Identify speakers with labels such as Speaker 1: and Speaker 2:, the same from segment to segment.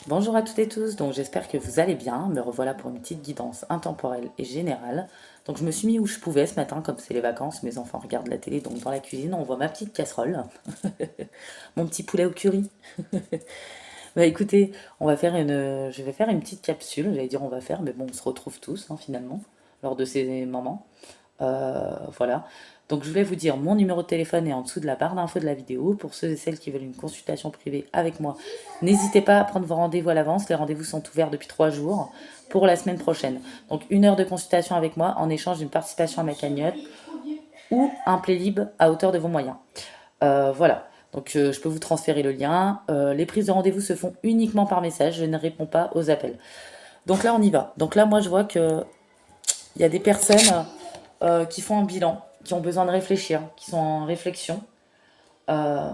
Speaker 1: Bonjour à toutes et tous, donc j'espère que vous allez bien. Me revoilà pour une petite guidance intemporelle et générale. Donc je me suis mis où je pouvais ce matin, comme c'est les vacances, mes enfants regardent la télé, donc dans la cuisine on voit ma petite casserole, mon petit poulet au curry. Bah écoutez, je vais faire une petite capsule, j'allais dire on va faire, mais bon on se retrouve tous hein, finalement lors de ces moments. Voilà. Donc je voulais vous dire, mon numéro de téléphone est en dessous de la barre d'infos de la vidéo. Pour ceux et celles qui veulent une consultation privée avec moi, n'hésitez pas à prendre vos rendez-vous à l'avance. Les rendez-vous sont ouverts depuis 3 jours pour la semaine prochaine. Donc 1 heure de consultation avec moi en échange d'une participation à ma cagnotte ou un Playlib à hauteur de vos moyens. Voilà. Donc je peux vous transférer le lien. Les prises de rendez-vous se font uniquement par message. Je ne réponds pas aux appels. Donc là on y va. Donc là moi je vois que il y a des personnes qui font un bilan, qui ont besoin de réfléchir, qui sont en réflexion. Euh,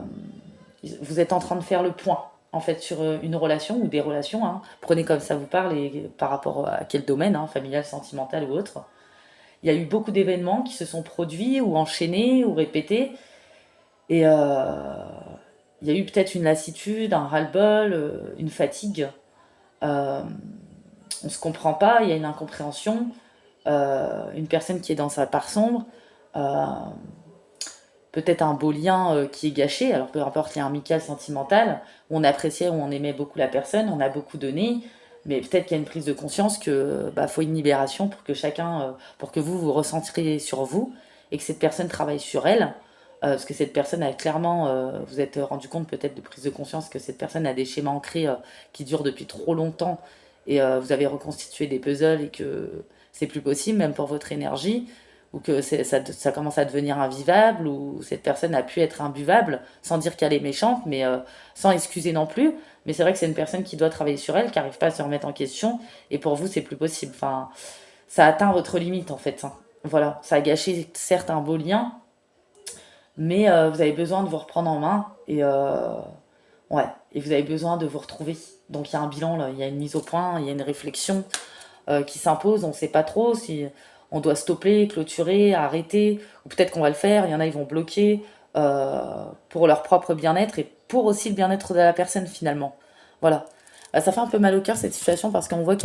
Speaker 1: vous êtes en train de faire le point, en fait, sur une relation ou des relations. Hein. Prenez comme ça vous parle et par rapport à quel domaine, hein, familial, sentimental ou autre. Il y a eu beaucoup d'événements qui se sont produits ou enchaînés ou répétés. Et il y a eu peut-être une lassitude, un ras-le-bol, une fatigue. Euh, on ne se comprend pas, il y a une incompréhension. Une personne qui est dans sa part sombre, euh, peut-être un beau lien qui est gâché, alors peu importe lien amical, sentimental, où on appréciait, où on aimait beaucoup la personne, on a beaucoup donné, mais peut-être qu'il y a une prise de conscience que bah, faut une libération pour que chacun, pour que vous vous recentriez sur vous et que cette personne travaille sur elle, parce que cette personne a clairement, vous êtes rendu compte peut-être de prise de conscience que cette personne a des schémas ancrés qui durent depuis trop longtemps et vous avez reconstitué des puzzles et que c'est plus possible, même pour votre énergie ou que ça commence à devenir invivable, ou cette personne a pu être imbuvable, sans dire qu'elle est méchante, mais sans excuser non plus. Mais c'est vrai que c'est une personne qui doit travailler sur elle, qui n'arrive pas à se remettre en question, et pour vous, c'est plus possible. Enfin, ça atteint votre limite, en fait. Hein. Voilà, ça a gâché certes un beau lien, mais vous avez besoin de vous reprendre en main, ouais, et vous avez besoin de vous retrouver. Donc il y a un bilan, là, il y a une mise au point, il y a une réflexion qui s'impose. On ne sait pas trop si on doit stopper, clôturer, arrêter, ou peut-être qu'on va le faire. Il y en a, ils vont bloquer pour leur propre bien-être et pour aussi le bien-être de la personne finalement. Voilà. Ça fait un peu mal au cœur cette situation parce qu'on voit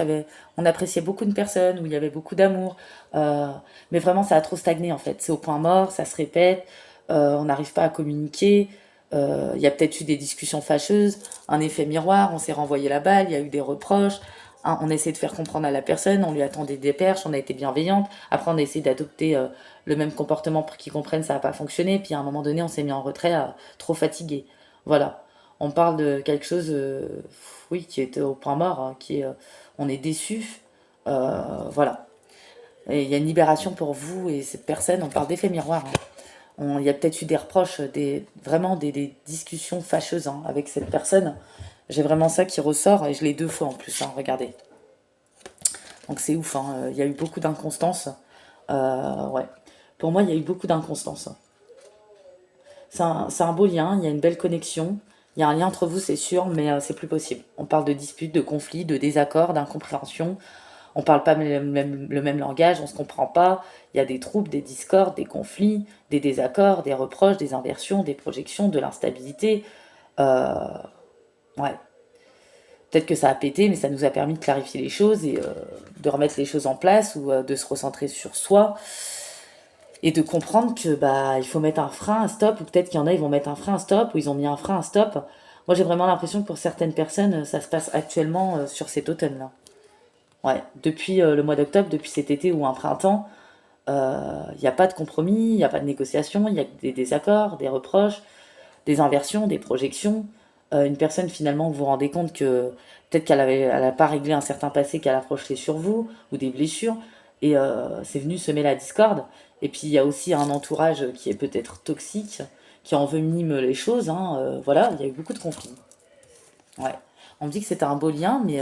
Speaker 1: on appréciait beaucoup de personnes, où il y avait beaucoup d'amour, euh, mais vraiment ça a trop stagné en fait. C'est au point mort, ça se répète, on n'arrive pas à communiquer. Il y a peut-être eu des discussions fâcheuses, un effet miroir, on s'est renvoyé la balle, il y a eu des reproches, hein, on a essayé de faire comprendre à la personne, on lui attendait des perches, on a été bienveillante. Après, on a essayé d'adopter le même comportement pour qu'il comprenne, ça n'a pas fonctionné. Puis à un moment donné, on s'est mis en retrait, trop fatigué. Voilà. On parle de quelque chose, oui, qui était au point mort, hein, on est déçu. Voilà. Et il y a une libération pour vous et cette personne, on parle d'effet miroir. Hein. Il y a peut-être eu des reproches, vraiment des discussions fâcheuses hein, avec cette personne. J'ai vraiment ça qui ressort et je l'ai 2 fois en plus, hein, regardez. Donc c'est ouf, hein. Il y a eu beaucoup d'inconstance. Ouais. Pour moi, il y a eu beaucoup d'inconstance. C'est un beau lien, il y a une belle connexion. Il y a un lien entre vous, c'est sûr, mais c'est plus possible. On parle de disputes, de conflits, de désaccords, d'incompréhension. On parle pas le même langage, on se comprend pas. Il y a des troubles, des discordes, des conflits, des désaccords, des reproches, des inversions, des projections, de l'instabilité. Euh, ouais. Peut-être que ça a pété, mais ça nous a permis de clarifier les choses et de remettre les choses en place ou de se recentrer sur soi et de comprendre que bah il faut mettre un frein, un stop, ou peut-être qu'il y en a ils vont mettre un frein, un stop, ou ils ont mis un frein, un stop. Moi j'ai vraiment l'impression que pour certaines personnes ça se passe actuellement sur cet automne-là. Ouais, depuis le mois d'octobre, depuis cet été ou un printemps, il n'y a pas de compromis, il n'y a pas de négociation, il y a des désaccords, des reproches, des inversions, des projections. Une personne finalement, vous vous rendez compte que peut-être elle a pas réglé un certain passé qu'elle a projeté sur vous, ou des blessures, et c'est venu semer la discorde. Et puis il y a aussi un entourage qui est peut-être toxique, qui envenime les choses. Hein, voilà, il y a eu beaucoup de conflits. Ouais. On me dit que c'était un beau lien, mais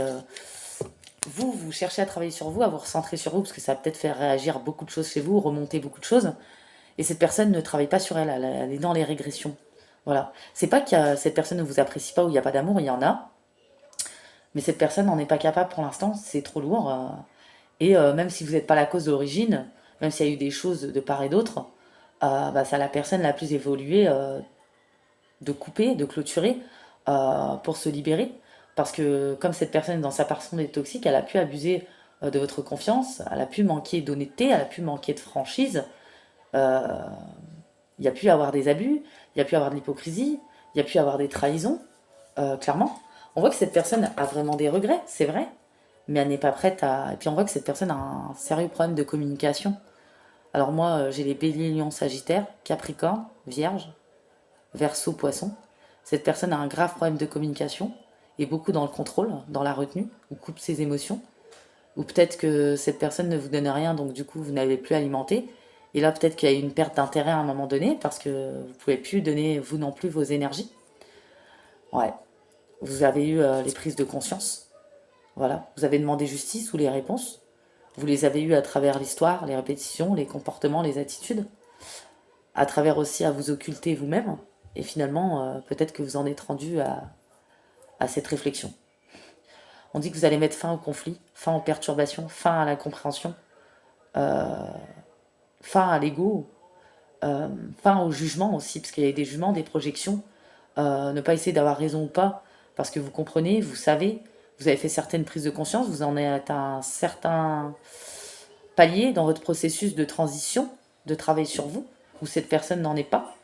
Speaker 1: vous cherchez à travailler sur vous, à vous recentrer sur vous, parce que ça va peut-être faire réagir beaucoup de choses chez vous, remonter beaucoup de choses. Et cette personne ne travaille pas sur elle, elle est dans les régressions. Voilà. C'est pas cette personne ne vous apprécie pas ou il n'y a pas d'amour, il y en a. Mais cette personne n'en est pas capable pour l'instant, c'est trop lourd. Et même si vous n'êtes pas la cause d'origine, même s'il y a eu des choses de part et d'autre, bah, c'est à la personne la plus évoluée de couper, de clôturer pour se libérer. Parce que comme cette personne est dans sa part sombre et toxique, elle a pu abuser de votre confiance, elle a pu manquer d'honnêteté, elle a pu manquer de franchise. Euh, il y a pu y avoir des abus, il y a pu y avoir de l'hypocrisie, il y a pu y avoir des trahisons, clairement. On voit que cette personne a vraiment des regrets, c'est vrai, mais elle n'est pas prête à... Et puis on voit que cette personne a un sérieux problème de communication. Alors moi, j'ai les béliers, lions, sagittaires, capricorne, vierge, verseau, poisson. Cette personne a un grave problème de communication, et beaucoup dans le contrôle, dans la retenue, ou coupe ses émotions. Ou peut-être que cette personne ne vous donne rien, donc du coup vous n'avez plus alimenté. Et là peut-être qu'il y a eu une perte d'intérêt à un moment donné, parce que vous ne pouvez plus donner vous non plus vos énergies. Ouais, vous avez eu les prises de conscience. Voilà, vous avez demandé justice ou les réponses. Vous les avez eues à travers l'histoire, les répétitions, les comportements, les attitudes. À travers aussi à vous occulter vous-même. Et finalement, peut-être que vous en êtes rendu à cette réflexion. On dit que vous allez mettre fin au conflit, fin aux perturbations, fin à l'incompréhension, fin à l'ego, fin au jugement aussi, parce qu'il y a des jugements, des projections. Ne pas essayer d'avoir raison ou pas, parce que vous comprenez, vous savez, vous avez fait certaines prises de conscience, vous en êtes à un certain palier dans votre processus de transition, de travail sur vous, où cette personne n'en est pas.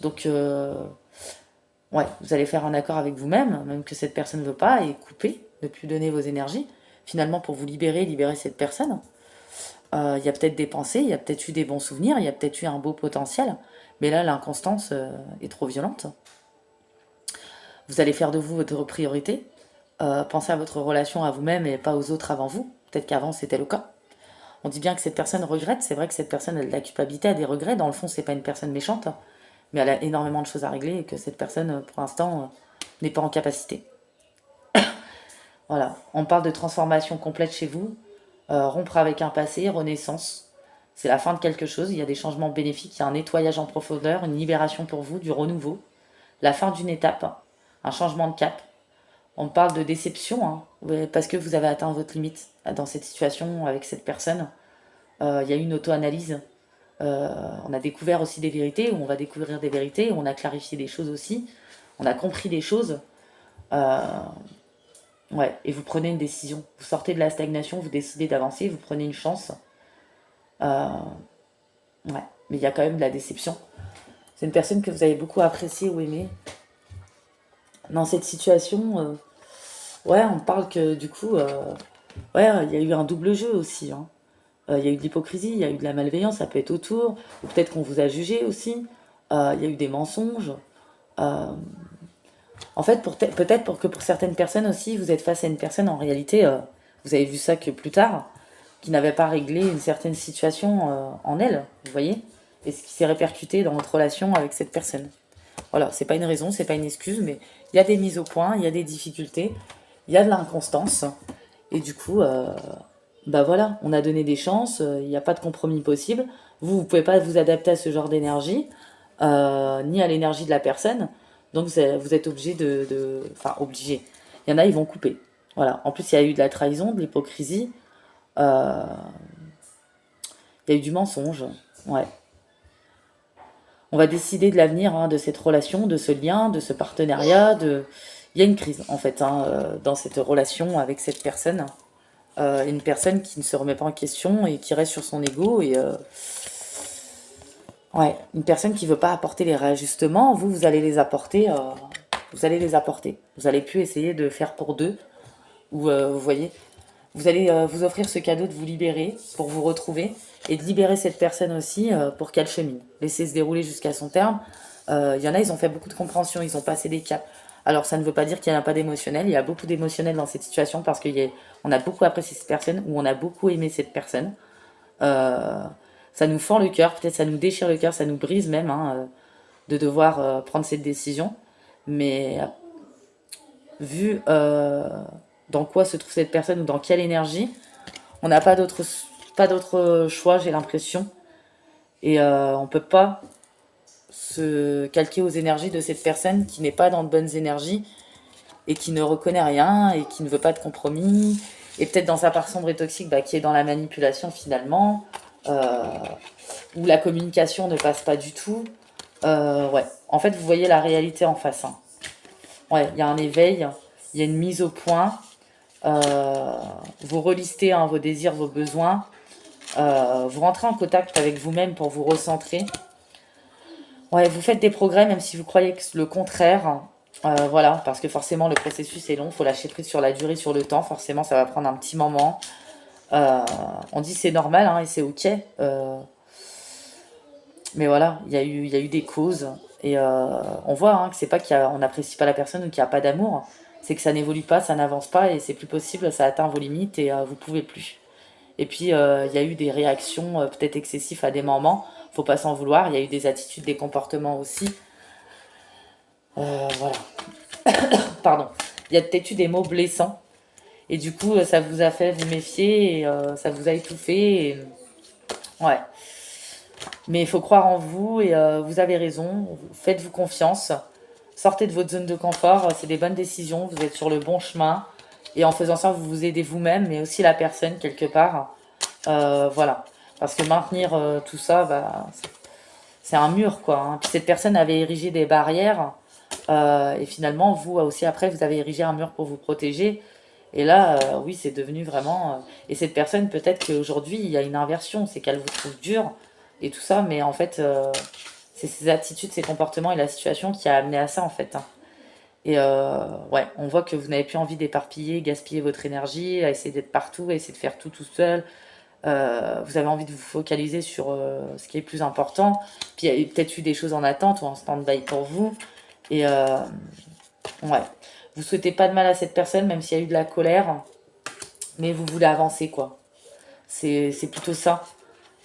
Speaker 1: Donc, ouais, vous allez faire un accord avec vous-même, même que cette personne ne veut pas, et couper, ne plus donner vos énergies, finalement pour vous libérer cette personne. Il y a peut-être des pensées, il y a peut-être eu des bons souvenirs, il y a peut-être eu un beau potentiel, mais là l'inconstance est trop violente. Vous allez faire de vous votre priorité, pensez à votre relation à vous-même et pas aux autres avant vous. Peut-être qu'avant c'était le cas. On dit bien que cette personne regrette, c'est vrai que cette personne a de la culpabilité, a des regrets, dans le fond c'est pas une personne méchante, mais elle a énormément de choses à régler et que cette personne pour l'instant n'est pas en capacité. Voilà, on parle de transformation complète chez vous, rompre avec un passé, renaissance. C'est la fin de quelque chose, il y a des changements bénéfiques, il y a un nettoyage en profondeur, une libération pour vous, du renouveau, la fin d'une étape, un changement de cap. On parle de déception, hein, parce que vous avez atteint votre limite dans cette situation avec cette personne. Il y a eu une auto-analyse. On a découvert aussi des vérités, ou on va découvrir des vérités, on a clarifié des choses aussi. On a compris des choses. Euh, ouais, et vous prenez une décision. Vous sortez de la stagnation, vous décidez d'avancer, vous prenez une chance. Euh, ouais, mais il y a quand même de la déception. C'est une personne que vous avez beaucoup appréciée ou aimée. Dans cette situation, ouais, on parle que du coup, ouais, il y a eu un double jeu aussi, hein. Il y a eu de l'hypocrisie, il y a eu de la malveillance, ça peut être autour, ou peut-être qu'on vous a jugé aussi. Il y a eu des mensonges. Euh, En fait, peut-être pour que pour certaines personnes aussi, vous êtes face à une personne, en réalité, vous avez vu ça que plus tard, qui n'avait pas réglé une certaine situation en elle, vous voyez, et ce qui s'est répercuté dans votre relation avec cette personne. Voilà, c'est pas une raison, c'est pas une excuse, mais il y a des mises au point, il y a des difficultés, il y a de l'inconstance, et du coup, bah voilà, on a donné des chances, il n'y a pas de compromis possible. Vous pouvez pas vous adapter à ce genre d'énergie, ni à l'énergie de la personne. Donc vous êtes obligé enfin, obligé. Il y en a, ils vont couper. Voilà. En plus, il y a eu de la trahison, de l'hypocrisie. euh, il y a eu du mensonge. Ouais. On va décider de l'avenir, hein, de cette relation, de ce lien, de ce partenariat. Il y a une crise, en fait, hein, dans cette relation avec cette personne. Une personne qui ne se remet pas en question et qui reste sur son ego. Et ouais, une personne qui veut pas apporter les réajustements, vous allez les apporter. Vous allez les apporter. Vous allez plus essayer de faire pour deux. Ou vous voyez, vous allez vous offrir ce cadeau de vous libérer pour vous retrouver et de libérer cette personne aussi pour qu'elle chemine. Laisser se dérouler jusqu'à son terme. Il y en a, ils ont fait beaucoup de compréhension, ils ont passé des caps. Alors ça ne veut pas dire qu'il n'y en a pas d'émotionnel. Il y a beaucoup d'émotionnel dans cette situation parce qu'on a beaucoup apprécié cette personne ou on a beaucoup aimé cette personne. Euh, Ça nous fend le cœur, peut-être ça nous déchire le cœur, ça nous brise même, hein, de devoir prendre cette décision. Mais vu dans quoi se trouve cette personne ou dans quelle énergie, on n'a pas d'autre choix, j'ai l'impression. Et on peut pas se calquer aux énergies de cette personne qui n'est pas dans de bonnes énergies et qui ne reconnaît rien et qui ne veut pas de compromis. Et peut-être dans sa part sombre et toxique, bah, qui est dans la manipulation finalement, euh, où la communication ne passe pas du tout. Ouais, en fait, vous voyez la réalité en face, hein. Ouais, il y a un éveil, il y a une mise au point. Euh, vous relistez hein, vos désirs, vos besoins. Vous rentrez en contact avec vous-même pour vous recentrer. Ouais, vous faites des progrès même si vous croyez que le contraire. Voilà, parce que forcément le processus est long, il faut lâcher prise sur la durée, sur le temps. Forcément, ça va prendre un petit moment. Euh, on dit c'est normal hein, et c'est ok. Mais voilà, il y a eu des causes. Et on voit hein, que c'est pas qu'on n'apprécie pas la personne ou qu'il n'y a pas d'amour. C'est que ça n'évolue pas, ça n'avance pas et c'est plus possible, ça atteint vos limites et vous pouvez plus. Et puis il y a eu des réactions peut-être excessives à des moments. Faut pas s'en vouloir. Il y a eu des attitudes, des comportements aussi. Voilà. Pardon. Il y a peut-être eu des mots blessants. Et du coup, ça vous a fait vous méfier et ça vous a étouffé. Ouais. Mais il faut croire en vous et vous avez raison. Faites-vous confiance. Sortez de votre zone de confort. C'est des bonnes décisions. Vous êtes sur le bon chemin. Et en faisant ça, vous vous aidez vous-même, mais aussi la personne quelque part. Voilà. Parce que maintenir tout ça, bah, c'est un mur, quoi. Hein. Puis cette personne avait érigé des barrières. Et finalement, vous aussi, après, vous avez érigé un mur pour vous protéger. Et là, oui, c'est devenu vraiment. Et cette personne, peut-être qu'aujourd'hui, il y a une inversion. C'est qu'elle vous trouve dur et tout ça. Mais en fait, c'est ses attitudes, ses comportements et la situation qui a amené à ça, en fait. Hein. Et ouais, on voit que vous n'avez plus envie d'éparpiller, gaspiller votre énergie, à essayer d'être partout, à essayer de faire tout tout seul. Vous avez envie de vous focaliser sur ce qui est plus important. Puis il y a peut-être eu des choses en attente ou en stand-by pour vous. Et ouais, vous souhaitez pas de mal à cette personne, même s'il y a eu de la colère, mais vous voulez avancer, quoi. C'est plutôt ça.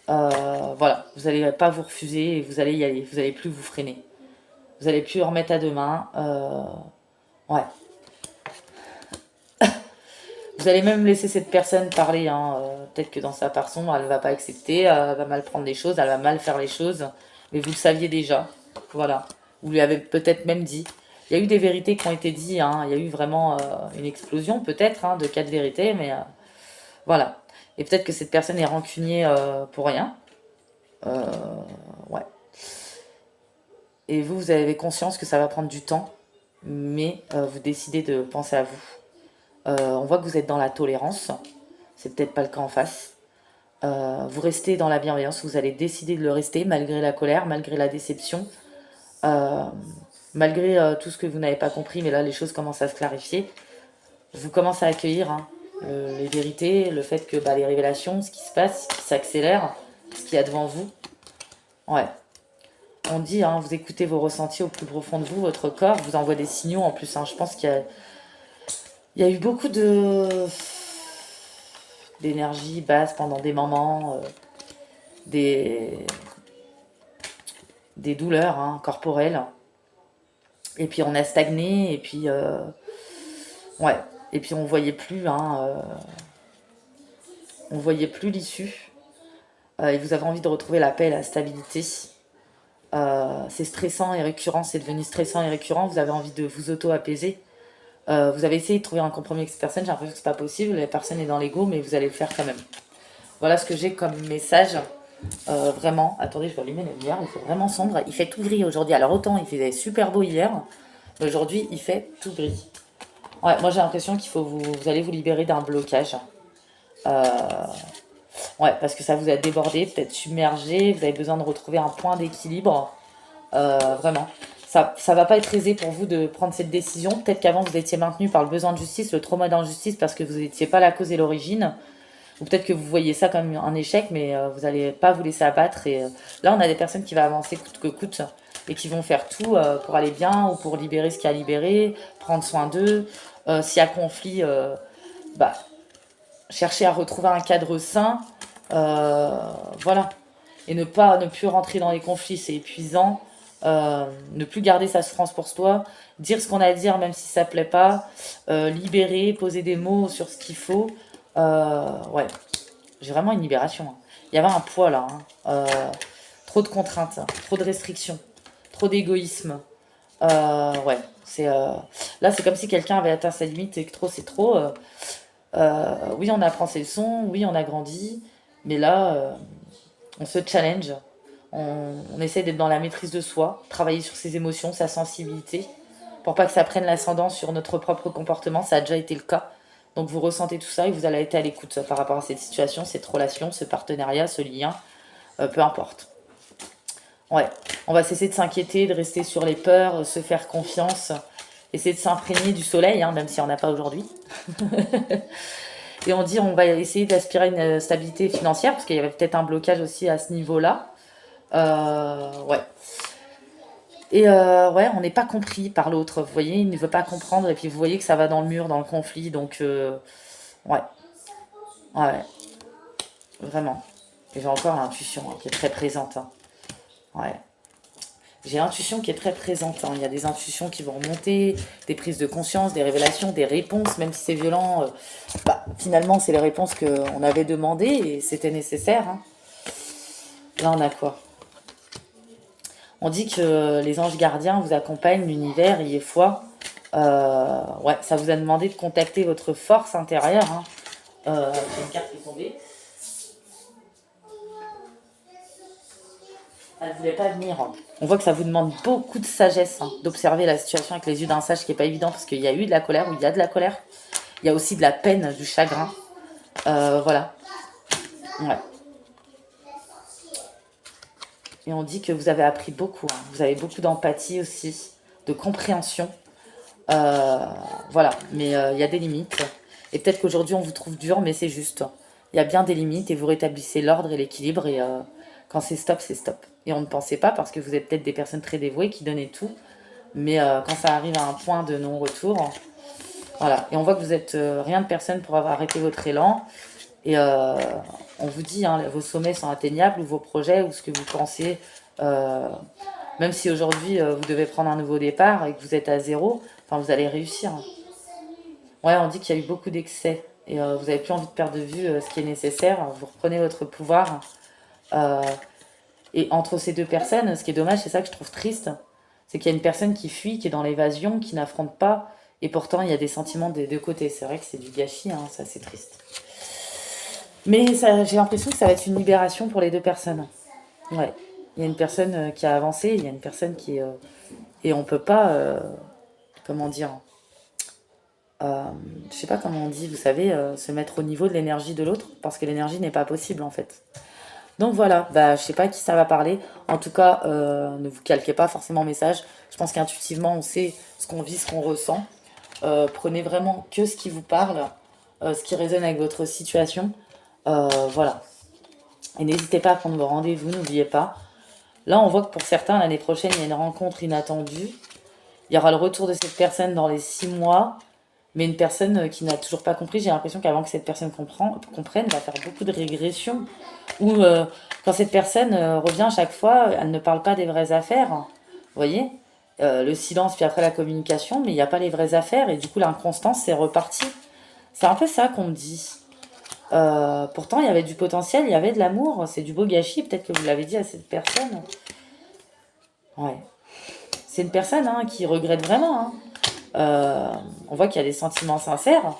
Speaker 1: Voilà, vous n'allez pas vous refuser et vous allez y aller. Vous n'allez plus vous freiner. Vous allez plus remettre à demain. Ouais. Vous allez même laisser cette personne parler. Hein. Peut-être que dans sa façon, elle va pas accepter, elle va mal prendre les choses, elle va mal faire les choses. Mais vous le saviez déjà. Voilà. Vous lui avez peut-être même dit. Il y a eu des vérités qui ont été dites. Hein. Il y a eu vraiment une explosion, peut-être, hein, de 4 vérités. Mais voilà. Et peut-être que cette personne est rancunier pour rien. Euh, ouais. Et vous, vous avez conscience que ça va prendre du temps. Mais vous décidez de penser à vous. On voit que vous êtes dans la tolérance. C'est peut-être pas le cas en face. Vous restez dans la bienveillance. Vous allez décider de le rester malgré la colère, malgré la déception, euh, malgré tout ce que vous n'avez pas compris. Mais là, les choses commencent à se clarifier. Vous commencez à accueillir hein, les vérités, le fait que bah, les révélations, ce qui se passe, ce qui s'accélère, ce qu'il y a devant vous. Ouais. On dit, hein, vous écoutez vos ressentis au plus profond de vous, votre corps vous envoie des signaux en plus. Hein. Je pense qu'il y a eu beaucoup d'énergie basse pendant des moments, des, des douleurs hein, corporelles. Et puis on a stagné, et puis ouais, et puis on voyait plus, hein, on voyait plus l'issue. Et vous avez envie de retrouver la paix et la stabilité. C'est stressant et récurrent, c'est devenu stressant et récurrent. Vous avez envie de vous auto-apaiser. Vous avez essayé de trouver un compromis avec cette personne, j'ai l'impression que c'est pas possible. La personne est dans l'ego, mais vous allez le faire quand même. Voilà ce que j'ai comme message. Vraiment, attendez, je vais allumer la lumière, il fait vraiment sombre. Il fait tout gris aujourd'hui. Alors autant il faisait super beau hier, mais aujourd'hui il fait tout gris. Ouais, moi j'ai l'impression qu'il faut vous allez vous libérer d'un blocage. Euh, ouais, parce que ça vous a débordé, peut-être submergé, vous avez besoin de retrouver un point d'équilibre. Vraiment. Ça va pas être aisé pour vous de prendre cette décision. Peut-être qu'avant vous étiez maintenu par le besoin de justice, le trauma d'injustice parce que vous n'étiez pas la cause et l'origine. Ou peut-être que vous voyez ça comme un échec, mais vous n'allez pas vous laisser abattre. Et là, on a des personnes qui vont avancer coûte que coûte et qui vont faire tout pour aller bien ou pour libérer ce qu'il y a à libérer, prendre soin d'eux. S'il y a conflit, bah, chercher à retrouver un cadre sain. Voilà. Et ne plus rentrer dans les conflits, c'est épuisant. Ne plus garder sa souffrance pour soi. Dire ce qu'on a à dire, même si ça ne plaît pas. Libérer, poser des mots sur ce qu'il faut. Ouais, j'ai vraiment une libération. Hein. Il y avait un poids là. Hein. Trop de contraintes, hein. Trop de restrictions, trop d'égoïsme. Ouais, là c'est comme si quelqu'un avait atteint sa limite et que trop c'est trop. Oui, on apprend ses leçons, oui, on a grandi, mais là, on se challenge. On essaie d'être dans la maîtrise de soi, travailler sur ses émotions, sa sensibilité, pour pas que ça prenne l'ascendant sur notre propre comportement. Ça a déjà été le cas. Donc vous ressentez tout ça et vous allez être à l'écoute par rapport à cette situation, cette relation, ce partenariat, ce lien, peu importe. Ouais, on va cesser de s'inquiéter, de rester sur les peurs, se faire confiance, essayer de s'imprégner du soleil, hein, même si on n'a pas aujourd'hui. Et on dit on va essayer d'aspirer à une stabilité financière, parce qu'il y avait peut-être un blocage aussi à ce niveau-là. Ouais. Et ouais, on n'est pas compris par l'autre, vous voyez, il ne veut pas comprendre, et puis vous voyez que ça va dans le mur, dans le conflit, donc ouais, ouais, vraiment. Et j'ai encore l'intuition hein, qui est très présente. Hein. Ouais. J'ai l'intuition qui est très présente. Hein. Il y a des intuitions qui vont remonter, des prises de conscience, des révélations, des réponses, même si c'est violent. Bah, finalement, c'est les réponses qu'on avait demandées et c'était nécessaire. Hein. Là, on a quoi? On dit que les anges gardiens vous accompagnent, l'univers, y est foi. Ouais, ça vous a demandé de contacter votre force intérieure. Hein. J'ai une carte qui est tombée. Elle ne voulait pas venir. Hein. On voit que ça vous demande beaucoup de sagesse hein, d'observer la situation avec les yeux d'un sage, ce qui n'est pas évident parce qu'il y a eu de la colère ou il y a de la colère. Il y a aussi de la peine, du chagrin. Voilà. Ouais. Et on dit que vous avez appris beaucoup. Hein. Vous avez beaucoup d'empathie aussi, de compréhension. Voilà. Mais il y a des limites. Et peut-être qu'aujourd'hui on vous trouve dur, mais c'est juste. Il y a bien des limites et vous rétablissez l'ordre et l'équilibre. Et quand c'est stop, c'est stop. Et on ne pensait pas parce que vous êtes peut-être des personnes très dévouées qui donnaient tout. Mais quand ça arrive à un point de non-retour, voilà. Et on voit que vous êtes rien de personne pour avoir arrêté votre élan. Et on vous dit, hein, vos sommets sont atteignables, ou vos projets, ou ce que vous pensez. euh, Même si aujourd'hui, vous devez prendre un nouveau départ et que vous êtes à zéro, enfin, vous allez réussir. Hein. Ouais, on dit qu'il y a eu beaucoup d'excès. Et vous n'avez plus envie de perdre de vue ce qui est nécessaire. Vous reprenez votre pouvoir. Euh, et entre ces deux personnes, ce qui est dommage, c'est ça que je trouve triste, c'est qu'il y a une personne qui fuit, qui est dans l'évasion, qui n'affronte pas. Et pourtant, il y a des sentiments des deux côtés. C'est vrai que c'est du gâchis, hein, ça c'est triste. Mais j'ai l'impression que ça va être une libération pour les deux personnes. Ouais. Il y a une personne qui a avancé, il y a une personne qui est... et on peut pas... comment dire je sais pas comment on dit, vous savez, se mettre au niveau de l'énergie de l'autre, parce que l'énergie n'est pas possible en fait. Donc voilà, bah, je sais pas à qui ça va parler. En tout cas, ne vous calquez pas forcément au message. Je pense qu'intuitivement, on sait ce qu'on vit, ce qu'on ressent. Prenez vraiment que ce qui vous parle, ce qui résonne avec votre situation. Voilà. Et n'hésitez pas à prendre vos rendez-vous, n'oubliez pas. Là, on voit que pour certains, l'année prochaine, il y a une rencontre inattendue. Il y aura le retour de cette personne dans les 6 mois. Mais une personne qui n'a toujours pas compris, j'ai l'impression qu'avant que cette personne comprenne, va faire beaucoup de régression. Ou quand cette personne revient à chaque fois, elle ne parle pas des vraies affaires. Vous voyez le silence, puis après la communication, mais il n'y a pas les vraies affaires. Et du coup, l'inconstance, c'est reparti. C'est un peu ça qu'on me dit. Pourtant, il y avait du potentiel, il y avait de l'amour. C'est du beau gâchis. Peut-être que vous l'avez dit à cette personne. Ouais. C'est une personne hein, qui regrette vraiment. Hein. On voit qu'il y a des sentiments sincères,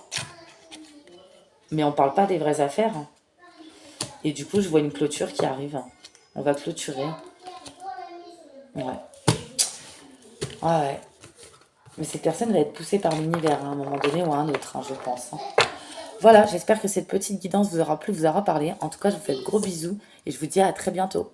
Speaker 1: mais on parle pas des vraies affaires. Et du coup, je vois une clôture qui arrive. On va clôturer. Ouais. Ah ouais. Mais cette personne va être poussée par l'univers hein, à un moment donné ou à un autre, hein, je pense. Hein. Voilà, j'espère que cette petite guidance vous aura plu, vous aura parlé. En tout cas, je vous fais de gros bisous et je vous dis à très bientôt.